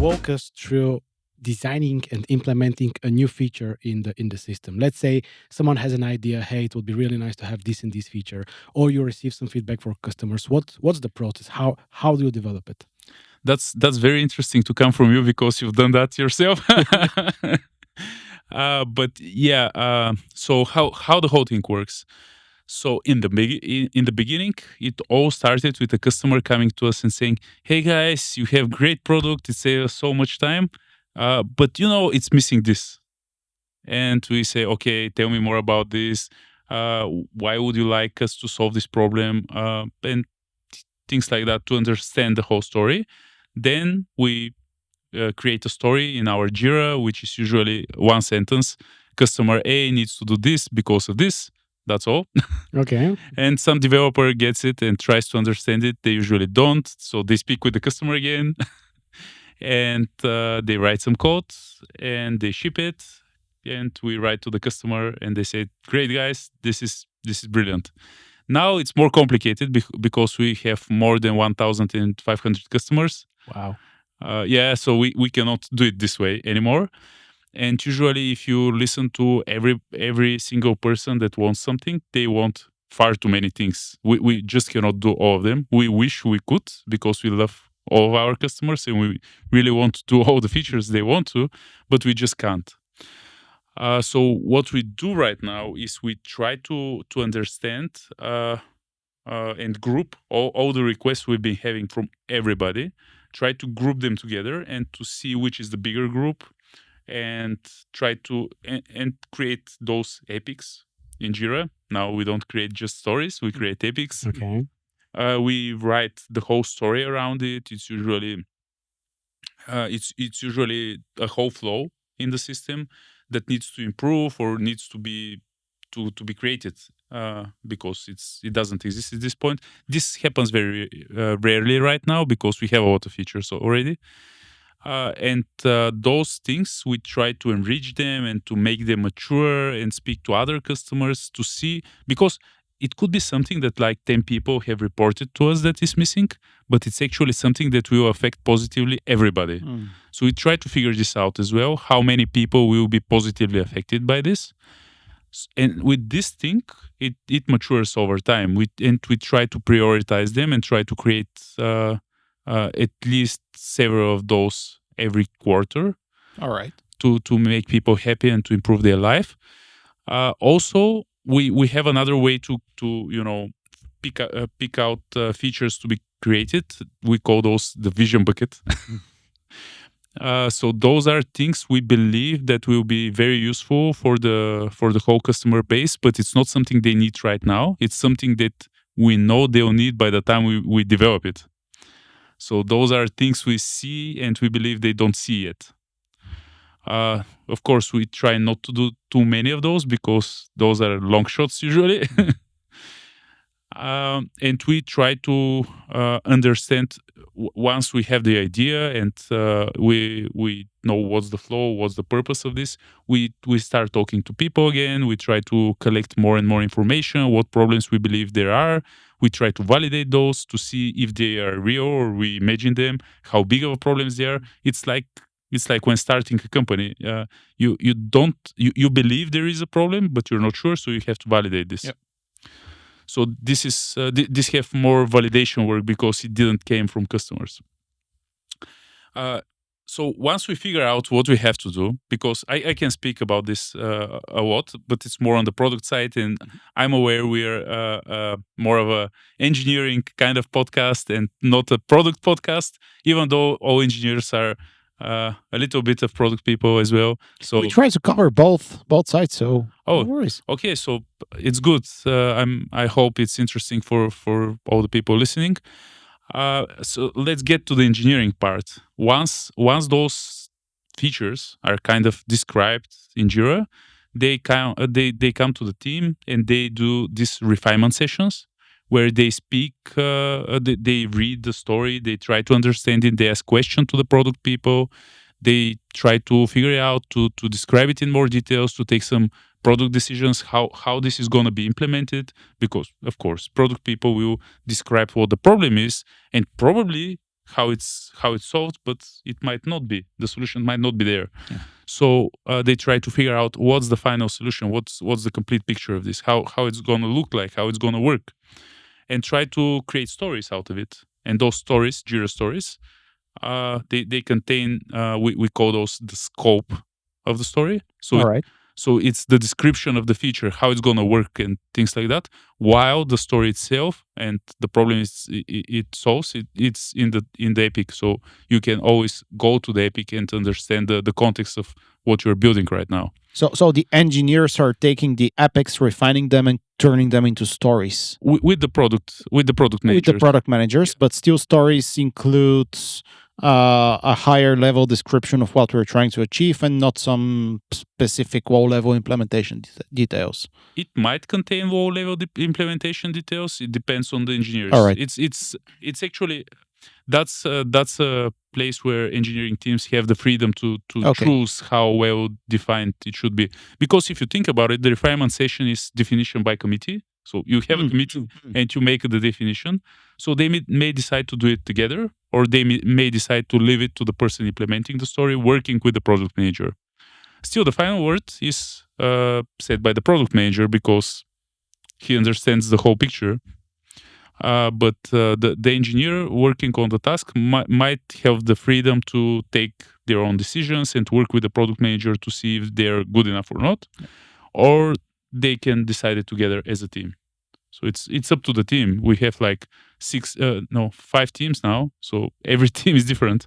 walk us through designing and implementing a new feature in the system? Let's say someone has an idea, hey, it would be really nice to have this and this feature, or you receive some feedback from customers. What's the process? How do you develop it? That's very interesting to come from you because you've done that yourself. But yeah, so how the whole thing works. So in the beginning, it all started with a customer coming to us and saying, "Hey guys, you have great product. It saves so much time, but it's missing this." And we say, "Okay, tell me more about this. Why would you like us to solve this problem?" And things like that to understand the whole story. Then we create a story in our Jira, which is usually one sentence. Customer A needs to do this because of this. That's all. Okay. And some developer gets it and tries to understand it. They usually don't. So they speak with the customer again and they write some code and they ship it. And we write to the customer and they say, "Great guys, this is brilliant." Now it's more complicated because we have more than 1,500 customers. Wow. Yeah, so we cannot do it this way anymore. And usually, if you listen to every single person that wants something, they want far too many things. We just cannot do all of them. We wish we could because we love all of our customers and we really want to do all the features they want to, but we just can't. So what we do right now is we try to understand and group all the requests we've been having from everybody, try to group them together and to see which is the bigger group and try to and create those epics in Jira. Now we don't create just stories, we create epics. Okay. We write the whole story around it. It's usually a whole flow in the system that needs to improve or needs to be created because it doesn't exist at this point. This happens very rarely right now because we have a lot of features already. And those things, we try to enrich them and to make them mature and speak to other customers to see, because it could be something that like 10 people have reported to us that is missing, but it's actually something that will affect positively everybody. So we try to figure this out as well, how many people will be positively affected by this. And with this thing, it matures over time. We try to prioritize them and try to create at least several of those every quarter. All right. To make people happy and to improve their life. Also, we have another way to pick out features to be created. We call those the vision bucket. So those are things we believe that will be very useful for the whole customer base, but it's not something they need right now. It's something that we know they'll need by the time we develop it. So those are things we see and we believe they don't see yet. Of course, we try not to do too many of those because those are long shots usually. And we try to understand once we have the idea and we know what's the flow, what's the purpose of this. We start talking to people again. We try to collect more and more information, what problems we believe there are. We try to validate those to see if they are real or we imagine them, how big of a problems they are. It's like when starting a company. You believe there is a problem, but you're not sure, so you have to validate this. Yep. So this is this have more validation work because it didn't came from customers. So once we figure out what we have to do, because I can speak about this a lot, but it's more on the product side, and I'm aware we're more of a engineering kind of podcast and not a product podcast, even though all engineers are a little bit of product people as well. So we try to cover both sides. So no no worries. Okay, so it's good. I hope it's interesting for all the people listening. So let's get to the engineering part. Once those features are kind of described in Jira, they come to the team and they do these refinement sessions where they speak, they read the story, they try to understand it, they ask questions to the product people, they try to figure it out, to describe it in more details, to take some product decisions, how this is going to be implemented, because of course product people will describe what the problem is and probably how it's solved, but it might not be. The solution might not be there. Yeah. So they try to figure out what's the final solution, what's the complete picture of this, how it's going to look like, how it's going to work, and try to create stories out of it. And those stories, Jira stories, they contain we call those the scope of the story. So so it's the description of the feature, how it's going to work and things like that, while the story itself and the problem it solves, it's in the epic. So you can always go to the epic and understand the context of what you're building right now. So the engineers are taking the epics, refining them, and turning them into stories with the product managers. With the product managers, but still stories include a higher level description of what we're trying to achieve, and not some specific low level implementation details. It might contain low level implementation details. It depends on the engineers. All right. It's actually that's a place where engineering teams have the freedom to choose how well defined it should be. Because if you think about it, the refinement session is definition by committee. So you have a committee and you make the definition. So they may decide to do it together, or they may decide to leave it to the person implementing the story, working with the product manager. Still, the final word is said by the product manager because he understands the whole picture. But the engineer working on the task might have the freedom to take their own decisions and work with the product manager to see if they're good enough or not, or they can decide it together as a team. So it's up to the team. We have like 5 teams now, so every team is different.